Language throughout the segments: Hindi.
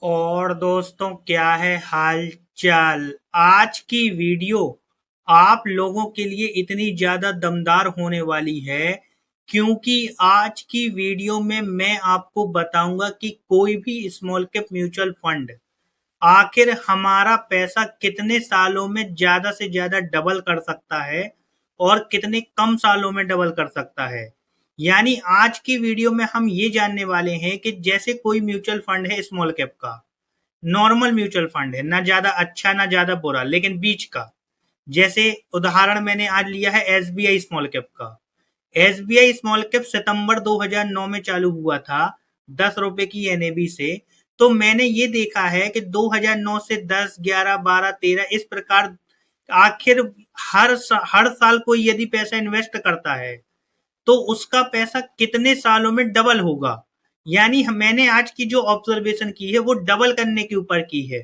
और दोस्तों, क्या है हाल चाल। आज की वीडियो आप लोगों के लिए इतनी ज्यादा दमदार होने वाली है क्योंकि आज की वीडियो में मैं आपको बताऊंगा कि कोई भी स्मॉल कैप म्यूचुअल फंड आखिर हमारा पैसा कितने सालों में ज्यादा से ज्यादा डबल कर सकता है और कितने कम सालों में डबल कर सकता है। यानी आज की वीडियो में हम ये जानने वाले हैं कि जैसे कोई म्यूचुअल फंड है स्मॉल कैप का, नॉर्मल म्यूचुअल फंड है, ना ज्यादा अच्छा ना ज्यादा बुरा लेकिन बीच का। जैसे उदाहरण मैंने आज लिया है एसबीआई स्मॉल कैप का। एसबीआई स्मॉल कैप सितंबर 2009 में चालू हुआ था 10 रुपए की एनएबी से। तो मैंने ये देखा है कि 2009 से 10, 11, 12, 13 इस प्रकार आखिर हर साल कोई यदि पैसा इन्वेस्ट करता है तो उसका पैसा कितने सालों में डबल होगा। यानी मैंने आज की जो ऑब्जर्वेशन की है वो डबल करने के ऊपर की है।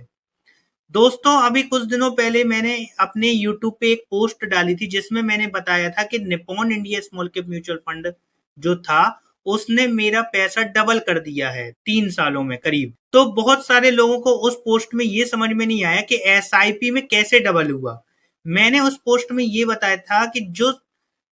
दोस्तों, अभी कुछ दिनों पहले मैंने अपने यूट्यूब पे एक पोस्ट डाली थी जिसमें मैंने बताया था कि Nippon India small cap mutual fund जो था उसने मेरा पैसा डबल कर दिया है 3 सालों में करीब। तो बहुत सारे लोगों को उस पोस्ट में ये समझ में नहीं आया कि एसआईपी में कैसे डबल हुआ। मैंने उस पोस्ट में ये बताया था कि जो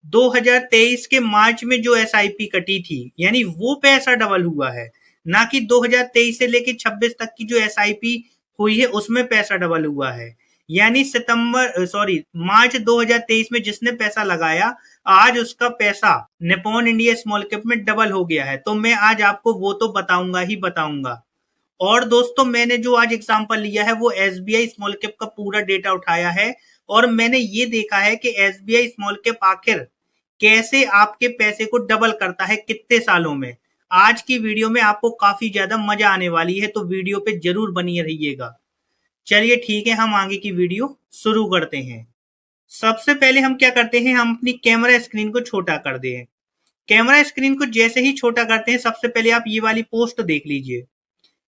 2023 के मार्च में जो एसआईपी कटी थी यानी वो पैसा डबल हुआ है, ना कि 2023 से लेके 26 तक की जो एसआईपी हुई है उसमें पैसा डबल हुआ है। यानी मार्च 2023 में जिसने पैसा लगाया आज उसका पैसा निप्पॉन इंडिया स्मॉल कैप में डबल हो गया है। तो मैं आज आपको वो तो बताऊंगा ही बताऊंगा। और दोस्तों, मैंने जो आज एग्जांपल लिया है वो एसबीआई स्मॉल कैप का पूरा डेटा उठाया है और मैंने ये देखा है कि एसबीआई स्मॉल कैप आखिर कैसे आपके पैसे को डबल करता है कितने सालों में। आज की वीडियो में आपको काफी ज्यादा मजा आने वाली है, तो वीडियो पे जरूर बनी रहिएगा। चलिए ठीक है, हम आगे की वीडियो शुरू करते हैं। सबसे पहले हम क्या करते हैं, हम अपनी कैमरा स्क्रीन को छोटा कर दें। कैमरा स्क्रीन को जैसे ही छोटा करते हैं सबसे पहले आप ये वाली पोस्ट देख लीजिए।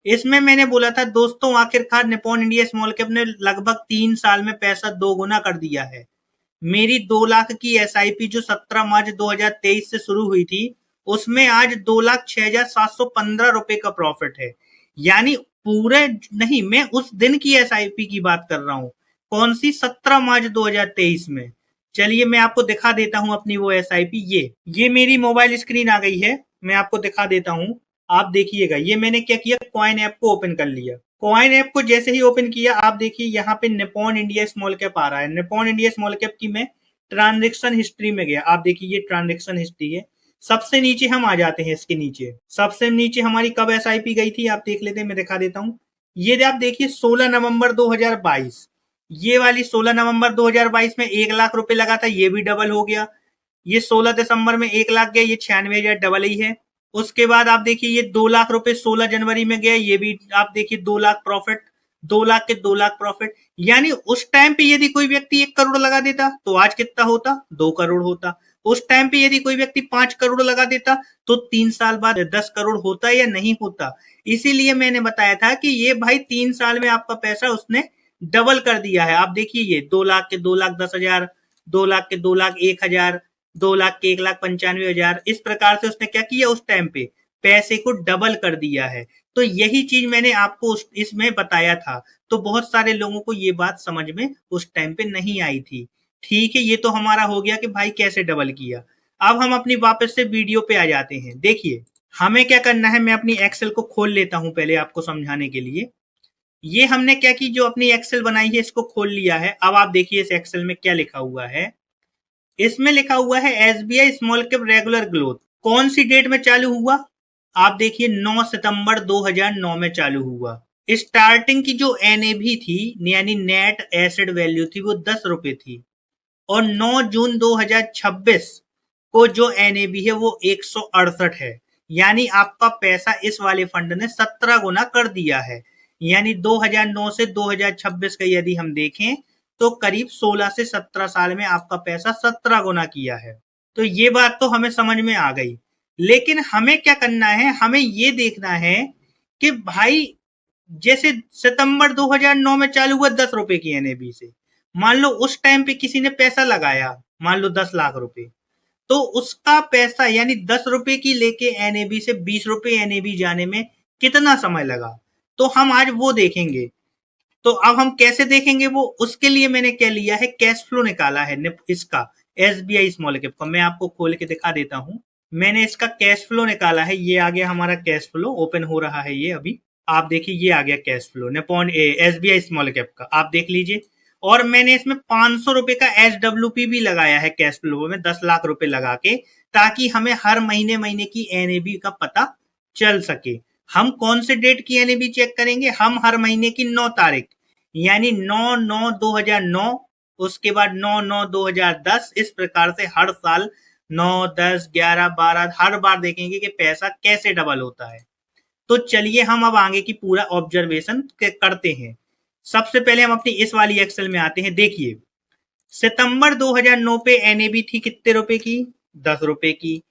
इसमें मैंने बोला था दोस्तों, आखिरकार निप्पॉन इंडिया स्मॉल कैप ने लगभग 3 साल में पैसा दोगुना कर दिया है। मेरी 2 लाख की एसआईपी जो 17 मार्च 2023 से शुरू हुई थी उसमें आज 2,06,715 रुपए का प्रॉफिट है। यानी पूरे नहीं, मैं उस दिन की एसआईपी की बात कर रहा हूँ। कौन सी? 17 मार्च 2023 में। चलिए मैं आपको दिखा देता हूँ अपनी वो एसआईपी। ये मेरी मोबाइल स्क्रीन आ गई है, मैं आपको दिखा देता हूँ। आप देखिएगा, ये मैंने क्या किया, कॉइन ऐप को ओपन कर लिया। कॉइन ऐप को जैसे ही ओपन किया आप देखिए यहाँ पे निप्पॉन इंडिया स्मॉल कैप आ रहा है। निप्पॉन इंडिया स्मॉल कैप की मैं ट्रांजेक्शन हिस्ट्री में गया, आप देखिए ये ट्रांजेक्शन हिस्ट्री है। सबसे नीचे हम आ जाते हैं, इसके नीचे सबसे नीचे हमारी कब एसआईपी गई थी आप देख लेते हैं, मैं दिखा देता हूँ। ये आप देखिए 16 नवंबर 2022, ये वाली 16 नवंबर 2022 में 1 लाख रुपए लगा था, ये भी डबल हो गया। ये 16 दिसंबर में 1 लाख गया, ये 96,000 डबल ही है। उसके बाद आप देखिए ये 2 लाख रुपए 16 जनवरी में गया, ये भी आप देखिए 2 लाख प्रॉफिट। 2 लाख के 2 लाख प्रॉफिट। यानी उस टाइम पे यदि कोई व्यक्ति 1 करोड़ लगा देता तो आज कितना होता, 2 करोड़ होता। उस टाइम पे यदि कोई व्यक्ति 5 करोड़ लगा देता तो 3 साल बाद 10 करोड़ होता या नहीं होता। इसीलिए मैंने बताया था कि ये भाई 3 साल में आपका पैसा उसने डबल कर दिया है। आप देखिए ये 2 लाख के 2,10,000, 2 लाख के 2,01,000, 2 लाख के 1,95,000, इस प्रकार से उसने क्या किया उस टाइम पे पैसे को डबल कर दिया है। तो यही चीज मैंने आपको इसमें बताया था। तो बहुत सारे लोगों को ये बात समझ में उस टाइम पे नहीं आई थी। ठीक है, ये तो हमारा हो गया कि भाई कैसे डबल किया। अब हम अपनी वापस से वीडियो पे आ जाते हैं। देखिए हमें क्या करना है, मैं अपनी एक्सेल को खोल लेता हूं पहले आपको समझाने के लिए। ये हमने क्या की, जो अपनी एक्सेल बनाई है इसको खोल लिया है। अब आप देखिए इस एक्सेल में क्या लिखा हुआ है। इसमें लिखा हुआ है SBI small cap regular growth. कौन सी डेट में चालू हुआ? आप देखिए 9 सितंबर 2009 में चालू हुआ। स्टार्टिंग की जो एनएवी थी यानी नेट एसेट वैल्यू थी वो 10 रुपए थी। और 9 जून 2026 को जो एनएवी है वो 168 है। यानी आपका पैसा इस वाले फंड ने 17 गुना कर दिया है। यानी 2009 से 2026 का यदि हम देखें तो करीब 16 से 17 साल में आपका पैसा 17 गुना किया है। तो ये बात तो हमें समझ में आ गई। लेकिन हमें क्या करना है, हमें ये देखना है कि भाई जैसे सितंबर 2009 में चालू हुआ 10 रुपए की एनएबी से, मान लो उस टाइम पे किसी ने पैसा लगाया, मान लो 10 लाख रुपए, तो उसका पैसा यानी 10 रुपए की लेके एनएबी से 20 रुपए एनएबी जाने में कितना समय लगा? तो हम आज वो देखेंगे। तो अब हम कैसे देखेंगे वो, उसके लिए मैंने क्या लिया है, कैश फ्लो निकाला है इसका, एसबीआई स्मॉल कैप का। मैं आपको खोल के दिखा देता हूँ। मैंने इसका कैश फ्लो निकाला है, ये आ गया हमारा कैश फ्लो, ओपन हो रहा है ये अभी। आप देखिए ये आ गया cash flow Nippon SBI small cap का, आप देख लीजिए। और मैंने इसमें 500 रुपए का एसडब्ल्यूपी भी लगाया है कैश फ्लो में, 10 लाख रुपए लगा के, ताकि हमें हर महीने महीने की एनएबी का पता चल सके। हम कौन से डेट की एनएबी चेक करेंगे, हम हर महीने की 9 तारीख, यानी 9/9/2009, उसके बाद 9/9/2010, इस प्रकार से हर साल 9, 10, 11, 12 हर बार देखेंगे कि पैसा कैसे डबल होता है। तो चलिए हम अब आगे की पूरा ऑब्जर्वेशन करते हैं। सबसे पहले हम अपनी इस वाली एक्सेल में आते हैं। देखिए सितंबर 2009 पे एनएबी थी कितने रुपए की, 10 रुपए की।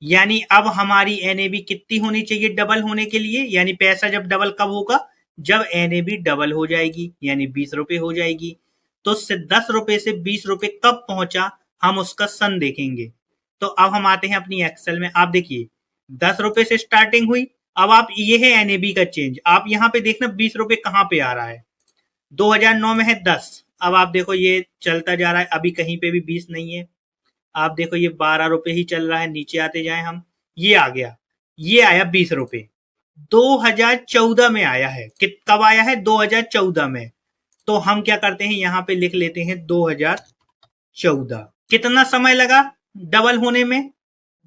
यानी अब हमारी एनएबी कितनी होनी चाहिए डबल होने के लिए, यानी पैसा जब डबल कब होगा, जब एनएबी डबल हो जाएगी, यानी 20 रुपए हो जाएगी। तो 10 रुपए से 20 रुपए कब पहुंचा, हम उसका सन देखेंगे। तो अब हम आते हैं अपनी एक्सेल में। आप देखिए 10 रुपए से स्टार्टिंग हुई, अब आप ये है एनएबी का चेंज, आप यहाँ पे देखना 20 रुपए कहाँ पे आ रहा है, 2009 में है 10। अब आप देखो ये चलता जा रहा है, अभी कहीं पे भी 20 नहीं है। आप देखो ये 12 रुपए ही चल रहा है, नीचे आते जाए हम, ये आ गया, ये आया 20 रुपए, 2014 में आया है। कब आया है, 2014 में। तो हम क्या करते हैं, यहाँ पे लिख लेते हैं 2014। कितना समय लगा डबल होने में,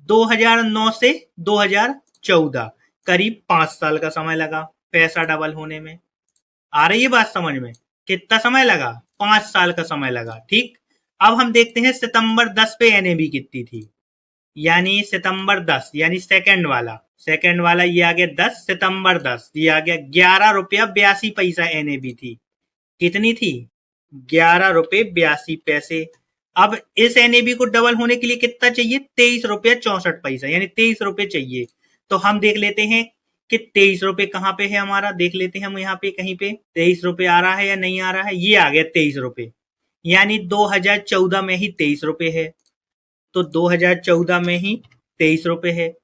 2009 से 2014, करीब 5 साल का समय लगा पैसा डबल होने में। आ रही है बात समझ में, कितना समय लगा, 5 साल का समय लगा। ठीक, अब हम देखते हैं सितंबर 10 पे एनएबी कितनी थी, यानी सितंबर 10 यानी सेकंड वाला ये आ गया 10, सितंबर 10 ये आ गया 11 रुपया 82 पैसा एनएबी थी। कितनी थी, 11 रुपए 82 पैसे। अब इस एनएबी को डबल होने के लिए कितना चाहिए, 23 रुपया 64 पैसा, यानी 23 रुपए चाहिए। तो हम देख लेते हैं कि 23 रुपए कहाँ पे है हमारा, देख लेते हैं हम यहाँ पे कहीं पे 23 रुपए आ रहा है या नहीं आ रहा है, ये आ गया 23 रुपए, यानी 2014 में ही 23 रुपए है। तो 2014 में ही 23 रुपए है।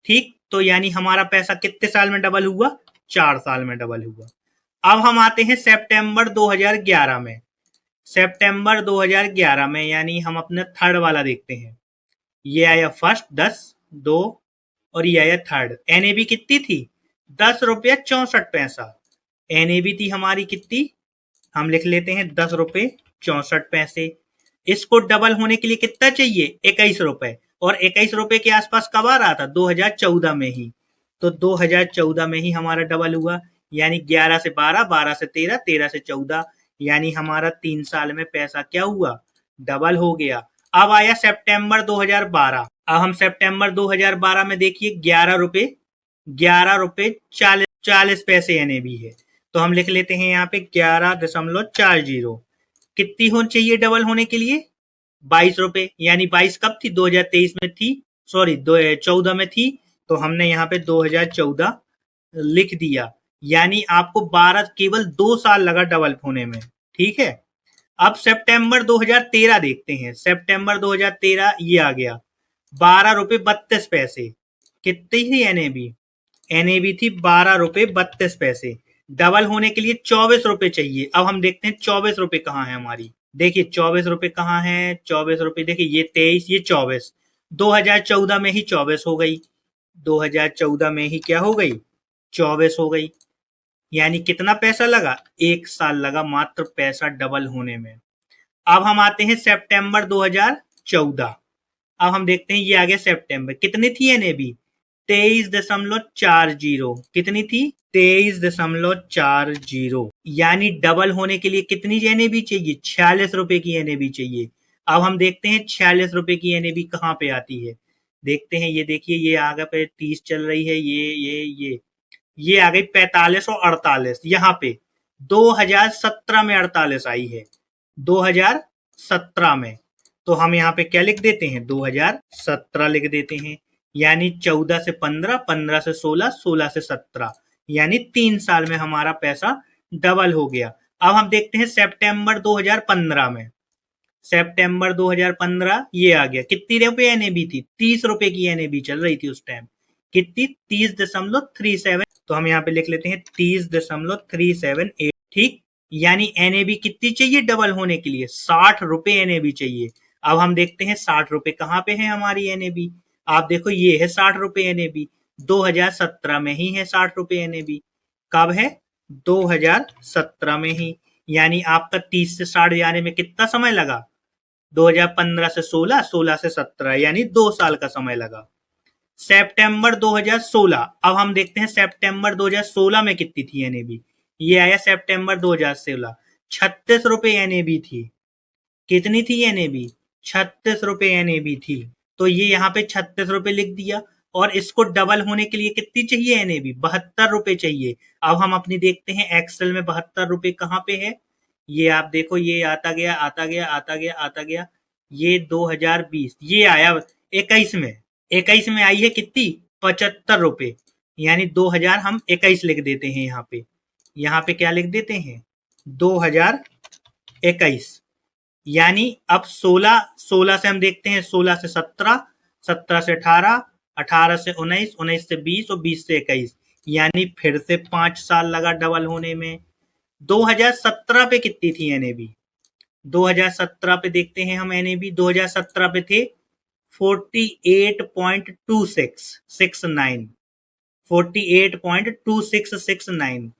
ठीक, तो यानी हमारा पैसा कितने साल में डबल हुआ, 4 साल में डबल हुआ। अब हम आते हैं सितंबर 2011 में। सितंबर 2011 में यानी हम अपने थर्ड वाला देखते हैं। ये आया फर्स्ट 10, 2, और ये आया थर्ड। एनएबी कितनी थी, 10 रुपया 64 पैसा। एनएबी थी हमारी कितनी, हम लिख लेते हैं 10 रुपए 64 पैसे। इसको डबल होने के लिए कितना चाहिए, 21 रुपए, और 21 रुपए के आसपास कब आ रहा था, 2014 में ही। तो 2014 में ही हमारा डबल हुआ, यानी 11 से 12, 12 से 13, 13 से 14, यानी हमारा 3 साल में पैसा क्या हुआ, डबल हो गया। अब आया सितंबर 2012। अब हम सितंबर 2012 में देखिए 11 रुपए 40 पैसे एनएबी है। तो हम लिख लेते हैं यहाँ पे 11.40। कितनी होनी चाहिए डबल होने के लिए, 22 रुपए, यानी 22 कब थी, 2023 में थी, सॉरी 2014 में थी। तो हमने यहाँ पे 2014 लिख दिया, यानी आपको 12 केवल 2 साल लगा डबल होने में। ठीक है, अब सितंबर 2013 देखते हैं। सितंबर 2013 ये आ गया 12 रुपए 32 पैसे। कितनी थी एनएबी, एनएबी थी 12 रुपए 32 पैसे। डबल होने के लिए 24 रुपए चाहिए। अब हम देखते हैं 24 रुपए कहाँ है हमारी, देखिए 24 रुपए कहाँ है, 24 रुपए देखिए ये 23, ये 24, 2014 में ही 24 हो गई, 2014 में ही क्या हो गई, 24 हो गई। यानी कितना पैसा लगा, 1 साल लगा मात्र पैसा डबल होने में। अब हम आते हैं सितंबर 2014। अब हम देखते हैं ये आ गया सितंबर, कितनी थी एनएबी, 23.40। कितनी थी, 23.40। यानी डबल होने के लिए कितनी एनएबी चाहिए, 46 रुपए की एनएबी चाहिए। अब हम देखते हैं 46 रुपए की एनएबी कहाँ पे आती है, देखते हैं। ये देखिए ये आगे पे 30 चल रही है, ये आ गई 45 और 48, यहाँ पे 2017 में 48 आई है, 2017 में। तो हम यहाँ पे क्या लिख देते हैं, 2017 लिख देते हैं। यानी 14 से 15, 15 से 16, 16 से 17, यानी 3 साल में हमारा पैसा डबल हो गया। अब हम देखते हैं सितंबर 2015 में। सितंबर 2015 ये आ गया, कितनी रुपए एनएबी थी, 30 रुपए की एनएबी चल रही थी उस टाइम। कितनी, 30.37। तो हम यहाँ पे लिख लेते हैं 30.378। ठीक, यानी एनएबी कितनी चाहिए डबल होने के लिए? 60 रुपए एनएबी चाहिए। अब हम देखते हैं 60 रुपए कहाँ पे है हमारी एनएबी। आप देखो ये है 60 रुपए एनएबी, 2017 में ही है 60 रुपए एनएबी। कब है? 2017 में ही। यानी आपका 30 से 60 जाने में कितना समय लगा? 2015 से 16, 16 से 17, यानी 2 साल का समय लगा। सितंबर 2016, अब हम देखते हैं सितंबर 2016 में कितनी थी एनएबी। ये आया सितंबर 2016, 36 रुपए एनएबी थी। कितनी थी एनएबी? 36 रुपए एनएबी थी। तो ये यहाँ पे 36 रुपए लिख दिया। और इसको डबल होने के लिए कितनी चाहिए एनएबी? 72 रुपए चाहिए। अब हम अपनी देखते हैं एक्सेल में 72 रुपए कहाँ पे है। ये आप देखो, ये आता गया आता गया आता गया आता गया, ये 2020, ये आया 21 में। 21 में आई है कितनी? 75 रुपए। यानी 2000 हम 21 लिख देते हैं यहाँ पे। यहाँ पे क्या लिख देते हैं? 2021। यानी अब 16 से हम देखते हैं, 16 से 17, 17 से 18, 18 से 19, 19 से 20 और 20 से 21। यानी फिर से 5 साल लगा डबल होने में। 2017 पे कितनी थी एनएबी? 2017 पे देखते हैं हम एनएबी। 2017 पे थे 48.2669, 48.2669।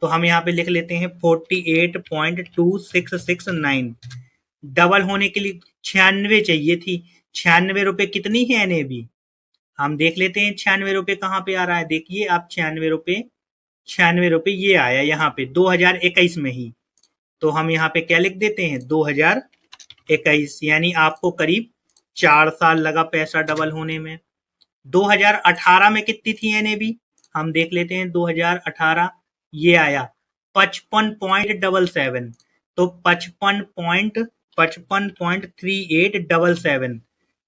तो हम यहाँ पे लिख लेते हैं 48.2669। डबल होने के लिए 96 चाहिए थी। 96 रुपए कितनी है एनएबी? हम देख लेते हैं 96 रुपए कहाँ पे आ रहा है। देखिए आप 96 रुपए, 96 रुपए ये आया यहाँ पे 2021 में ही। तो हम यहाँ पे क्या लिख देते हैं? 2021। यानी आपको करीब 4 साल लगा पैसा डबल होने में। 2018 में कितनी थी एनएबी? हम देख लेते हैं 2018, ये आया 55.77। तो 55.3877।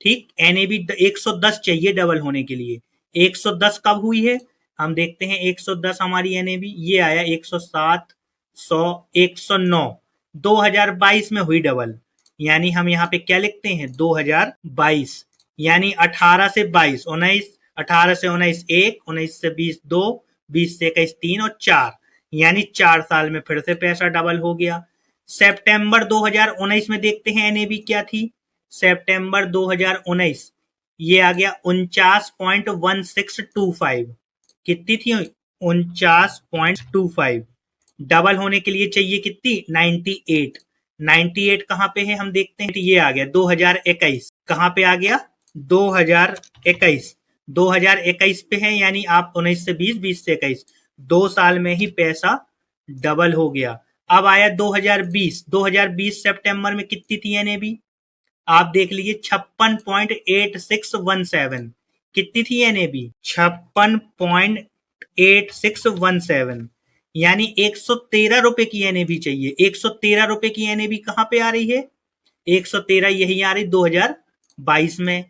ठीक, एनएबी 110 चाहिए डबल होने के लिए। 110 कब हुई है? हम देखते हैं 110 हमारी एनएबी, ये आया 107, 100, 109। 2022 में हुई डबल। यानी हम यहाँ पे क्या लिखते हैं? 2022। यानी 18 से 22, 19, 18 से 19 1, 19 से 20 2, 20 से 21 3 और 4। यानी 4 साल में फिर से पैसा डबल हो गया। सितंबर 2019 में देखते हैं एनएबी क्या थी। सितंबर 2019 ये आ गया 49.1625। कितनी थी? 49.25। डबल होने के लिए चाहिए कितनी? 98। 98 कहाँ पे है हम देखते हैं। ये आ गया 2021। कहाँ पे आ गया? 2021। 2021 पे है। यानी आप 19 से 20, 20 से 21, 2 साल में ही पैसा डबल हो गया। अब आया 2020। 2020 सितंबर में कितनी थी एनएबी? आप देख लीजिए 56.8617। कितनी थी एनएबी? 56.8617। यानी 113 रुपए की एनएबी चाहिए। 113 रुपए की एनएबी कहाँ पे आ रही है? 113 यही आ रही 2022 में।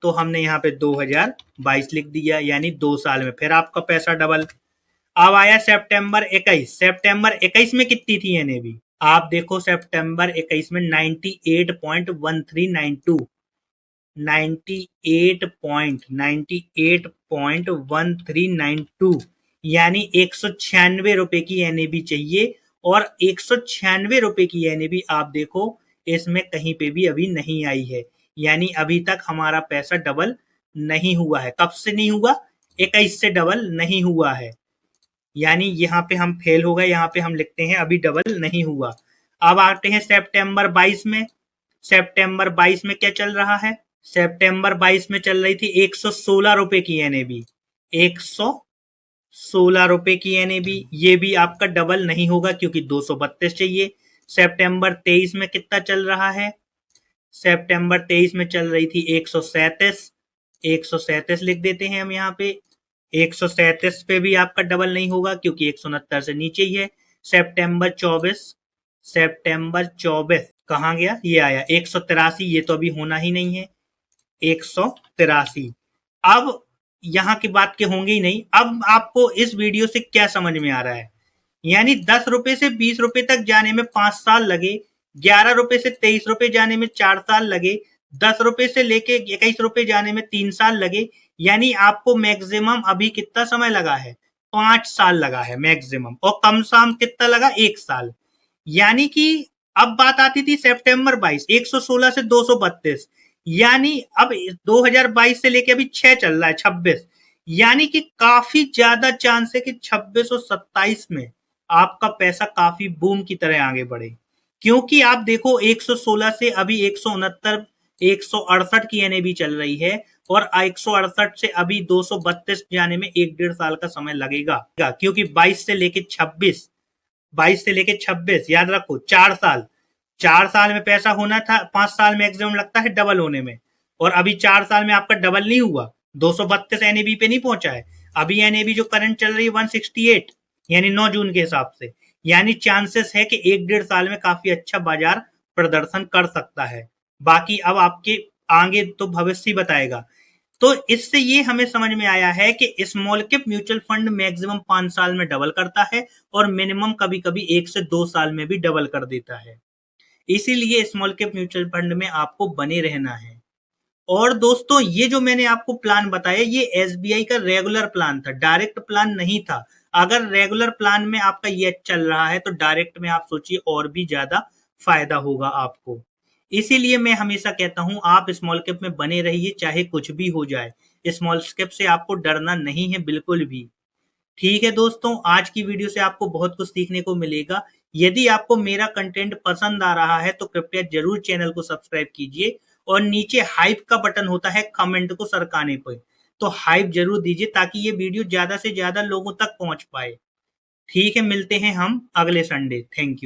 तो हमने यहाँ पे 2022 लिख दिया। यानी 2 साल में फिर आपका पैसा डबल। अब आया सितंबर 21। सितंबर 21 में कितनी थी एनएबी? आप देखो सितंबर 21 में 98.1392, 98.1392। यानी 196 रुपए की एनएबी चाहिए। और 196 रुपए की एनएबी आप देखो इसमें कहीं पे भी अभी नहीं आई है। यानी अभी तक हमारा पैसा डबल नहीं हुआ है। कब से नहीं हुआ? 21 से डबल नहीं हुआ है। यानी यहाँ पे हम फेल हो गए। यहाँ पे हम लिखते हैं अभी डबल नहीं हुआ। अब आते हैं सितंबर 22 में। सितंबर 22 में क्या चल रहा है? सितंबर 22 में चल रही थी 116 रुपए की एनएबी। 116 रुपए की एनएबी। ये भी आपका डबल नहीं होगा क्योंकि 232 चाहिए। सितंबर 23 में कितना चल रहा है? सितंबर 23 में चल रही थी 137। 137 लिख देते हैं हम यहाँ पे। 137 पे भी आपका डबल नहीं होगा क्योंकि 169 से नीचे ही है। सितंबर 24। सितंबर 24 कहाँ गया? ये आया 183। ये तो अभी होना ही नहीं है। 183। अब यहाँ की बात के होंगे ही नहीं। अब आपको इस वीडियो से क्या समझ में आ रहा है? यानी 10 रुपए से 20 रुपए तक जाने में 5 साल लगे, 11 रुपए से 23 रुपए जाने में 4 साल लगे, 10 रुपए से लेके 21 रुपए जाने में 3 साल लगे। यानी आपको मैक्सिमम अभी कितना समय लगा है? 5 साल लगा है मैक्सिमम, और कम सम कितना लगा, 1 साल। यानी कि अब बात आती थी सितंबर 22, 116 से 232, यानी अब 2022 से लेके अभी 6 चल रहा है, 26, यानी कि काफी ज्यादा चांस है कि 26 और 27 में आपका पैसा काफी बूम की तरह आगे बढ़े। क्योंकि आप देखो 116 से अभी 169, 168 की एनएबी चल रही है, और 168 से अभी 232 जाने में 1-1.5 साल का समय लगेगा, क्योंकि 22 से लेके 26 याद रखो, 4 साल, 4 साल में पैसा होना था, 5 साल मैक्सिमम लगता है डबल होने में, और अभी 4 साल में आपका डबल नहीं हुआ, 232 एनएबी पे नहीं पहुंचा है। अभी एनएबी जो करंट चल रही है 168, यानी 9 जून के हिसाब से, यानी चांसेस है कि 1-1.5 साल में काफी अच्छा बाजार प्रदर्शन कर सकता है। बाकी अब आपके आगे तो भविष्य बताएगा। तो इससे ये हमें समझ में आया है कि small cap mutual fund maximum 5 साल में डबल करता है, और मिनिमम कभी कभी 1 से 2 साल में भी डबल कर देता है। इसीलिए स्मॉल कैप म्यूचुअल फंड में आपको बने रहना है। और दोस्तों, ये जो मैंने आपको प्लान बताया, ये एसबीआई का रेगुलर प्लान था, डायरेक्ट प्लान नहीं था। अगर रेगुलर प्लान में आपका ये चल रहा है तो डायरेक्ट में आप सोचिए और भी ज्यादा फायदा होगा आपको। इसीलिए मैं हमेशा कहता हूं आप स्मॉल कैप में बने रहिए, चाहे कुछ भी हो जाए। स्मॉल कैप से आपको डरना नहीं है बिल्कुल भी। ठीक है दोस्तों, आज की वीडियो से आपको बहुत कुछ सीखने को मिलेगा। यदि आपको मेरा कंटेंट पसंद आ रहा है तो कृपया जरूर चैनल को सब्सक्राइब कीजिए, और नीचे हाइप का बटन होता है कमेंट को सरकाने पर, तो हाइप जरूर दीजिए ताकि ये वीडियो ज्यादा से ज्यादा लोगों तक पहुंच पाए। ठीक है, मिलते हैं हम अगले संडे। Thank you.